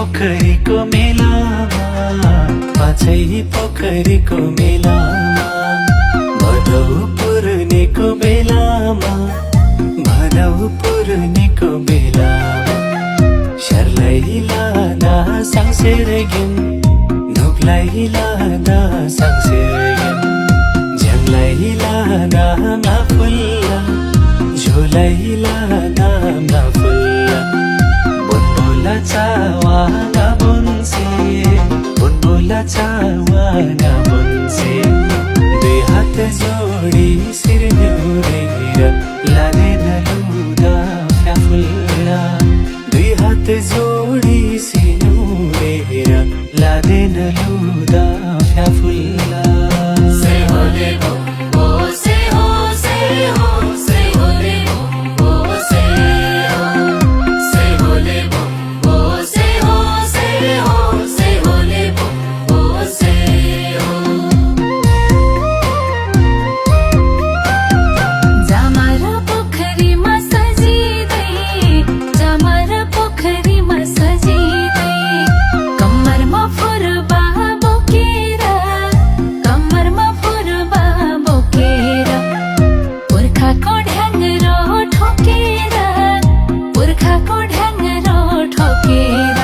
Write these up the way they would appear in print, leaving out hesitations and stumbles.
पोखरीको मेलामा पाँचै पोखरीको मेलामा भदौ पूर्णेको बेलामा भदौ पूर्णेको बेलामा शरलाई लाँदा साङ्सेर गेम धुपलाई लाँदा साङ्सेर गेम झ्याङलाई लाँदा माफुल्ला झोलाई लाँदा माफुल्ला बोला चावा ना बुन्से बोला चावा ना बुन्से दुई हात जोडी शिर न्युरेर लाँदैन लुगा फ्याफुल्ला दुई हात जोडी शिर न्युरेर लाँदैन लुगा फ्याफुल्ला से होले बम्बो से हो से हो से होले बम्बो से हो से होले बम्बो से हो से हो से होले बम्बो से हो जामर पोखरीमा सजिँदै जामर पोखरीमा सजिँदै कम्मरमा फुर्बा बोकेर कम्मरमा फुर्बा बोकेर पुर्खाको ढ्याङ्ग्रो ठोकेर पुर्खाको ढ्याङ्ग्रो ठोकेर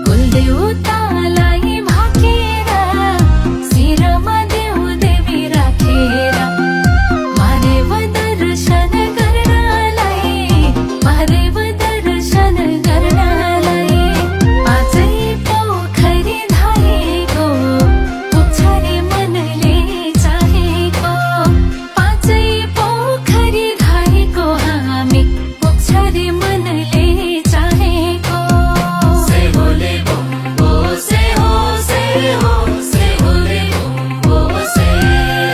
कुलदेउतालाई भाकेर शिरमा देउ देवी राखेर महादेव दर्शन गर्नलाई महादेव दर्शन गर्नलाई पाँचै पोखरी धाएको पुग्छ रे मनले चाहेको पाँचै पोखरी धाएको हामी पुग्छ रे मनले चाहेको से होले बम्बो से हो से हो से होले बम्बो से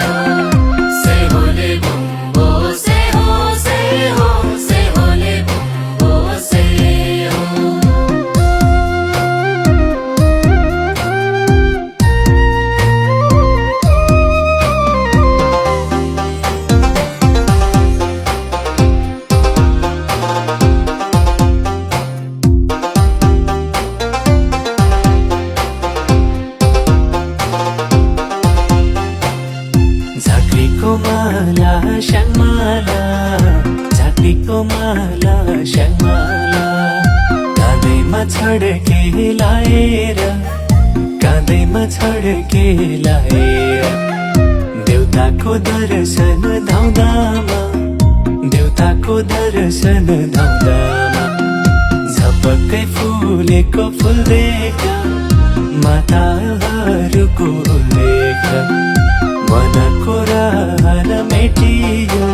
हो से होले बम्बो से हो से हो से होले बम्बो से हो झाँक्रीको माला श्याङमाला झाँक्रीको माला श्याङमाला काँधैमा छड्के लाएर काँधैमा छड्के लाएर देउताको दर्शन धाउँदामा देउताको दर्शन धाउँदामा झपक्कै फुलेको फुल देख्दा माताहरूको उल्लेख मनको रहर मेटियो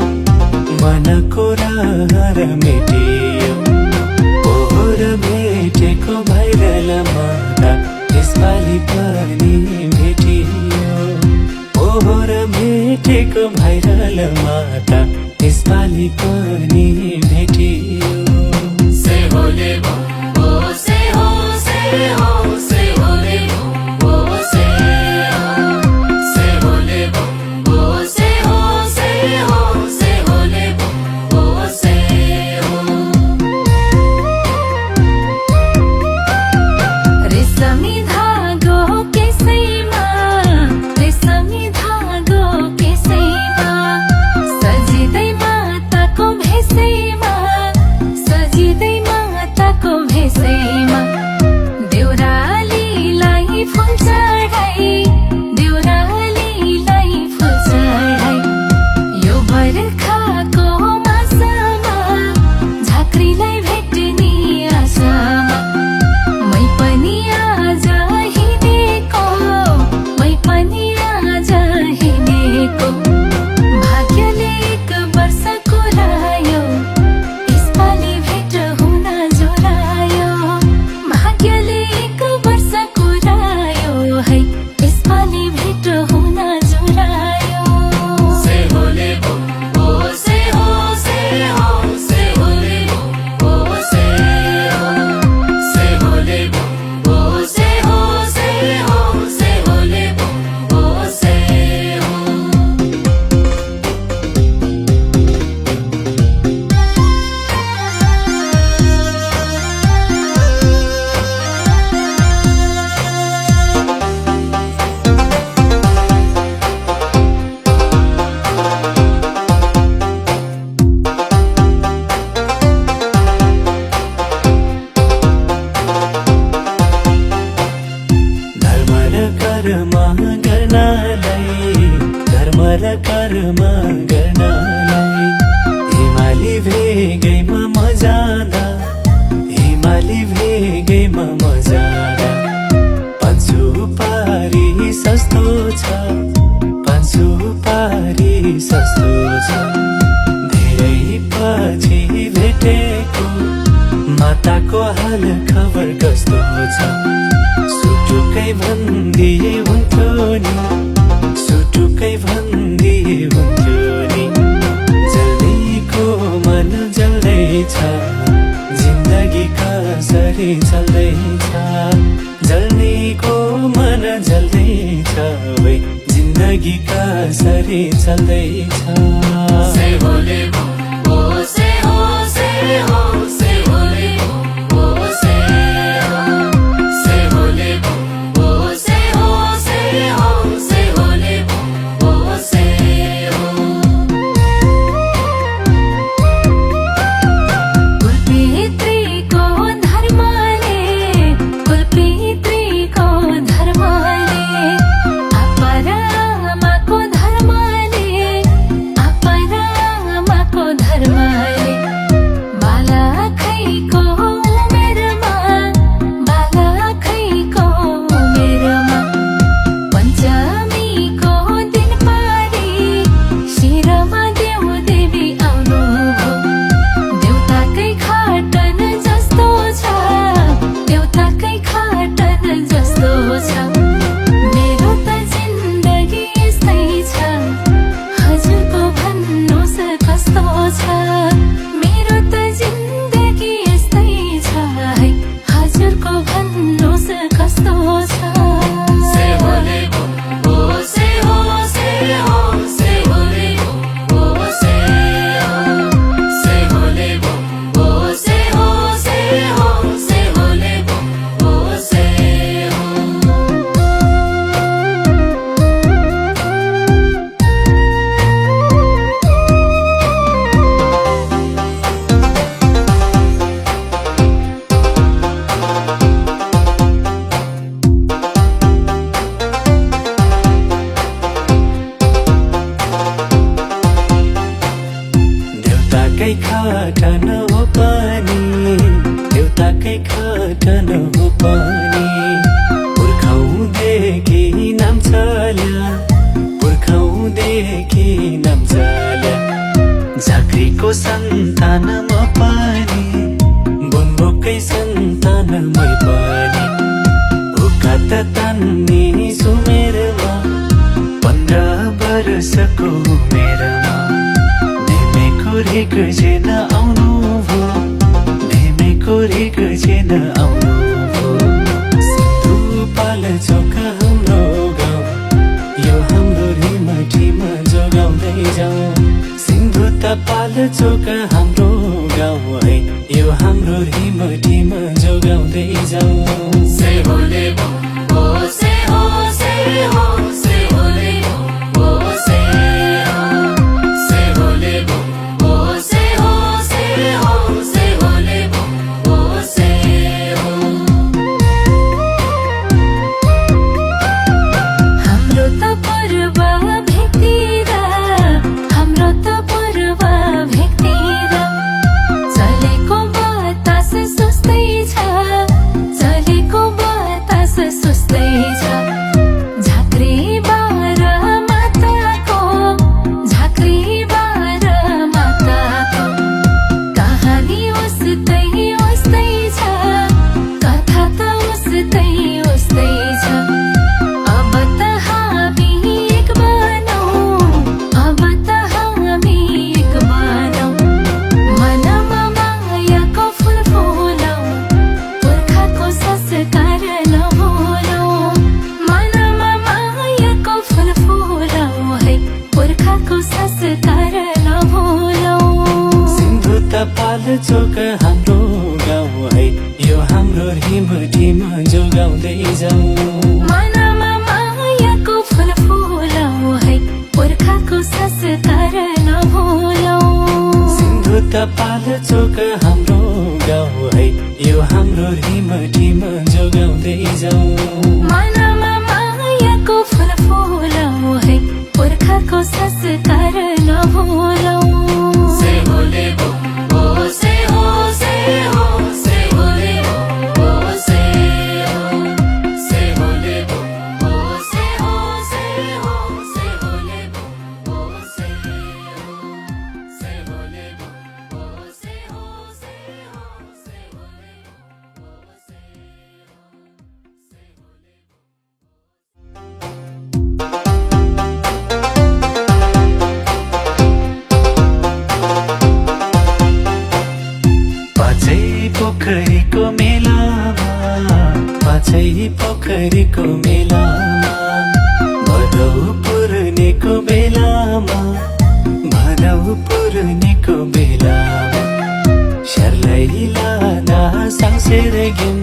मनको रहर मेटियो पोहोर भेटेको भैरल माता यसपालि पनि भेटियो पोहोर भेटेको भैरल माता यसपालि पनि भेटियो से होले बम्बो से हो से हो से होले बम्बो से हो से होले बम्बो से हो से हो से होले बम्बो से हो रेशमी धागो केसैमा रेशमी धागो केसैमा सजिँदै माताको भेषैमा सजिँदै माताको भेषैमा देउरा उमेरमा गर्नलाई हिमाली भेगैमा म जाँदा हिमाली भेगैमा म जाँदा 500 पारी सस्तो छ 500 पारी सस्तो छ धेरै पछि भेटेको माताको हाल खबर कस्तो छ सुटुकै भन्दिए हुन्थ्यो नि सुटुकै भन्दिए हुन्थ्यो नि जल्दैको मन जल्दैछ जिन्दगी कसरी चल्दैछ जल्दैको मन जल्दैछ वै जिन्दगी कसरी चल्दैछ से होले बम्बो से हो से हो से होले बम्बो से होले बम्बो से हो से हो से होले बम्बो से हो कुलपित्रीको धर्मले कुलपित्रीको धर्मले अपरामाको धर्मले अपरामाको धर्मले बालखैको उमेरमा बालखैको उमेरमा पञ्चमीको दिन पारी शिरमा देव देवी आउनुभयो देउताकै खाटन जस्तो छ देउताकै खाटन जस्तो छ मेरो त जिन्दगी यस्तै छ हजुरको भन्नुहोस् कस्तो छ मेरो त जिन्दगी यस्तै छ है हजुरको भन्नुहोस् कस्तो छ से होले बम्बो से हो से हो से होले बम्बो से होले बम्बो से हो से हो से होले बम्बो से हो देउताकै खाटन हो पनि देउताकै खाटन हो पनि पुर्खौँदेखि नाम चल्या पुर्खौँदेखि नाम चल्या झाँक्रीको सन्तान म पनि बुनबोकै सन्तान मै पनि उकात तान्ने सुमेरमा 15 वर्षको उमेरमा ढेमेको रेक जेन आउनुभयो ढेमेको रेक जेन आउनुभयो सिन्धु पाल चोक हाम्रो गाउँ यो हाम्रो रिमठीमा जोगाउँदै जाउँ सिन्धु त पाल चोक हाम्रो गाउँ है यो हाम्रो रिमठीमा जोगाउँदै जाउँ से होले बम्बो से हो से हो से होले बम्बो से होले बम्बो से हो से हो से होले बम्बो से हो हाम्रो त पूर्व भेकतिर हाम्रो त पूर्व भेकतिर चलेको बतास सुस्तै छ चलेको बतास सुस्तै छ झाँक्री बार माताको कहानी उस्तै उस्तै छ कथा त उस्तै उस्तै छ अब त हामी एक बनौँ अब त हामी एक बनौँ मनमा मायाको फुल फुलौँ पुर्खाको संस्कार नभुलौँ मनमा मायाको फुल फुलौँ है पुर्खाको संस्कार नभुलौँ सिन्धु त पाल चोक हाम्रो गाउँ है यो हाम्रो रिमठीमा जोगाउँदै जाउँ मनमा मायाको फुल फुलौँ है पुर्खाको संस्कार नभुलौँ सिन्धु त पाल चोक हाम्रो गाउँ है यो हाम्रो रिमठीमा जोगाउँदै जाउँ मनमा मायाको फुल फुलौँ है पुर्खाको संस्कार नाचै पोखरीको मेलामा भदौ पूर्णेको बेलामा भदौ पूर्णेको बेलामा शरलाई लादा सांसेर गेम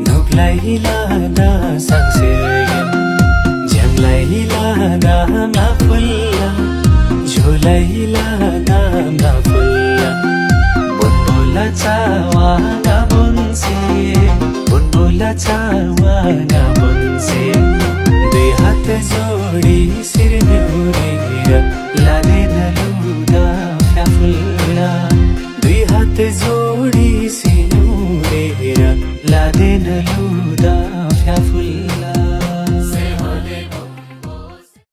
नोकलाई लादा सांसेर गेम झ्याङलाई लादा माफुल्ला झोलाई लादा माफुल्ला बुनबुला चावाना बुन्से बुनबुला चावाना बुन्से दुई हात जोडी शिर निहुरेर लादेन लुगा फ्याफुल्ला दुई हात जोडी सिनुरेर लादेन लुगा